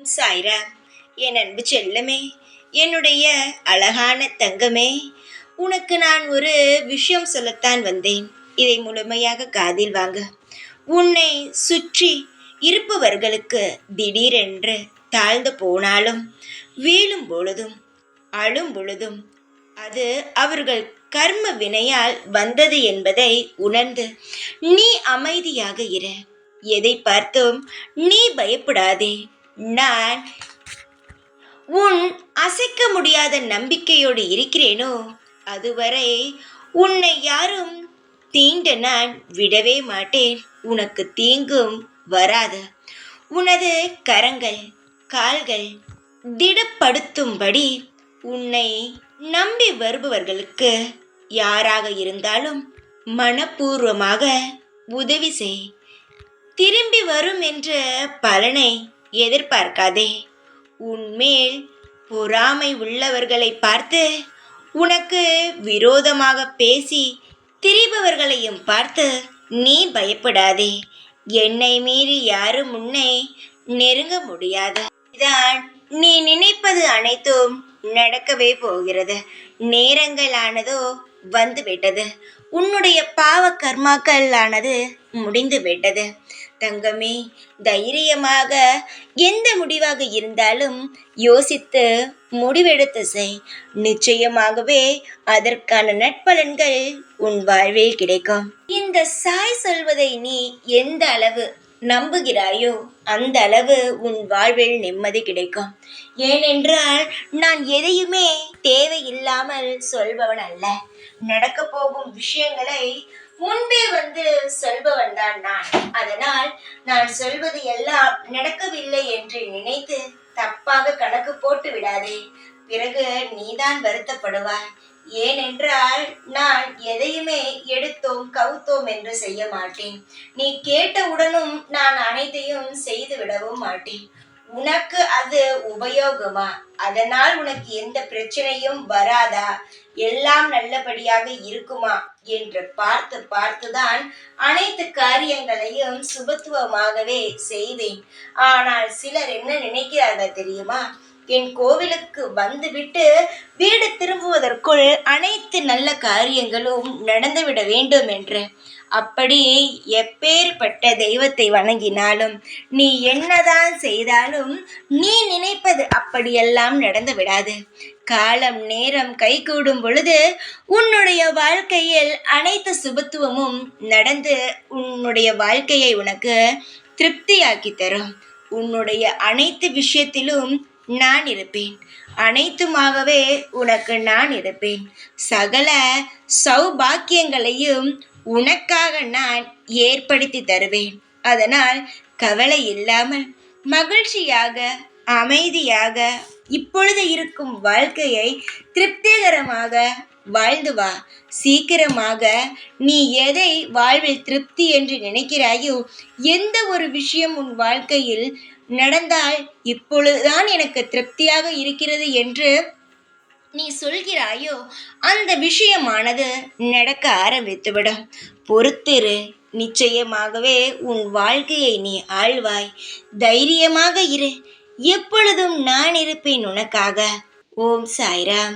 சாய்ரா, என் அன்பு செல்லமே, என்னுடைய அழகான தங்கமே, உனக்கு நான் ஒரு விஷயம் சொல்லத்தான் வந்தேன். இதை முழுமையாக காதில் வாங்க. உன்னை சுற்றி இருப்பவர்களுக்கு திடீரென்று தாழ்ந்து போனாலும், வீழும் பொழுதும் அழும் பொழுதும் அது அவர்கள் கர்ம வினையால் வந்தது என்பதை உணர்ந்து நீ அமைதியாக இரு. எதை பார்த்தும் நீ பயப்படாதே. நான் உன் அசைக்க முடியாத நம்பிக்கையோடு இருக்கிறேனோ அதுவரை உன்னை யாரும் தீண்ட நான் விடவே மாட்டேன். உனக்கு தீங்கும் வராது. உனது கரங்கள் கால்கள் திடப்படுத்தும்படி உன்னை நம்பி வருபவர்களுக்கு யாராக இருந்தாலும் மனப்பூர்வமாக உதவி செய். திரும்பி வரும் என்ற பலனை எதிர்பார்க்காதே. உன்மேல் பொறாமை உள்ளவர்களை பார்த்து, உனக்கு விரோதமாக பேசி திரிபவர்களையும் பார்த்து நீ பயப்படாதே. என்னை மீறி யாரும் உன்னை நெருங்க முடியாது. இதான் நீ நினைப்பது அனைத்தும் நடக்கவே போகிறது. நேரங்கள் ஆனதோ வந்துவிட்டது. உன்னுடைய பாவ கர்மாக்கள் ஆனது முடிந்து விட்டது. தங்கமே, தைரியமாக எந்த முடிவாக இருந்தாலும் யோசித்து முடிவெடுத்து செய். நிச்சயமாகவே அதற்கான நற்பலன்கள் உன் வாழ்வில் கிடைக்கும். இந்த சாய் சொல்வதை நீ எந்த அளவு நம்புகிறாயோ அந்த அளவு உன் வாழ்வில் நிம்மதி கிடைக்கும். ஏனென்றால் நான் எதையுமே தேவையில்லாமல் சொல்பவன் அல்ல. நடக்க போகும் விஷயங்களை முன்பே வந்து சொல்பவன் தான் நான். அதனால் நான் சொல்வது எல்லாம் நடக்கவில்லை என்று நினைத்து தப்பாக கணக்கு போட்டு விடாதே. பிறகு நீதான் வருத்தப்படுவாய். ஏனென்றால் நான் எதையுமே எடுத்தோம் கவுத்தோம் என்று செய்ய மாட்டேன். நீ கேட்டவுடனும் நான் அனைத்தையும் செய்து விடவும் மாட்டேன். உனக்கு அது உபயோகமா? அதனால் உனக்கு எந்த பிரச்சனையும் வராதா? எல்லாம் நல்லபடியாக இருக்குமா என்று பார்த்து பார்த்துதான் அனைத்து காரியங்களையும் சுபத்துவமாகவே செய்வேன். ஆனால் சிலர் என்ன நினைக்கிறார்கள் தெரியுமா? என் கோவிலுக்கு வந்துவிட்டு வீடு திரும்புவதற்குள் அனைத்து நல்ல காரியங்களும் நடந்துவிட வேண்டும் என்று. அப்படி எப்பேற்பட்ட தெய்வத்தை வணங்கினாலும் நீ என்னதான் செய்தாலும் நீ நினைப்பது அப்படியெல்லாம் நடந்து விடாது. காலம் நேரம் கைகூடும் பொழுது உன்னுடைய வாழ்க்கையில் அனைத்து சுபத்துவமும் நடந்து உன்னுடைய வாழ்க்கையை உனக்கு திருப்தியாக்கி தரும். உன்னுடைய அனைத்து விஷயத்திலும் நான் இருப்பேன். அனைத்துமாகவே உனக்கு நான் இருப்பேன். சகல சௌபாக்கியங்களையும் உனக்காக நான் ஏற்படுத்தி தருவேன். அதனால் கவலை இல்லாமல் மகிழ்ச்சியாக அமைதியாக இப்பொழுது இருக்கும் வாழ்க்கையை திருப்திகரமாக வாழ்ந்து வா. சீக்கிரமாக நீ எதை வாழ்வில் திருப்தி என்று நினைக்கிறாயோ, எந்த ஒரு விஷயம் உன் வாழ்க்கையில் நடந்தால் இப்பொழுதுதான் எனக்கு திருப்தியாக இருக்கிறது என்று நீ சொல்கிறாயோ அந்த விஷயமானது நடக்க ஆரம்பித்துவிடும். பொறுத்திரு. நிச்சயமாகவே உன் வாழ்க்கையை நீ ஆழ்வாய். தைரியமாக இரு. எப்பொழுதும் நான் இருப்பேன் உனக்காக. ஓம் சாய்ராம்.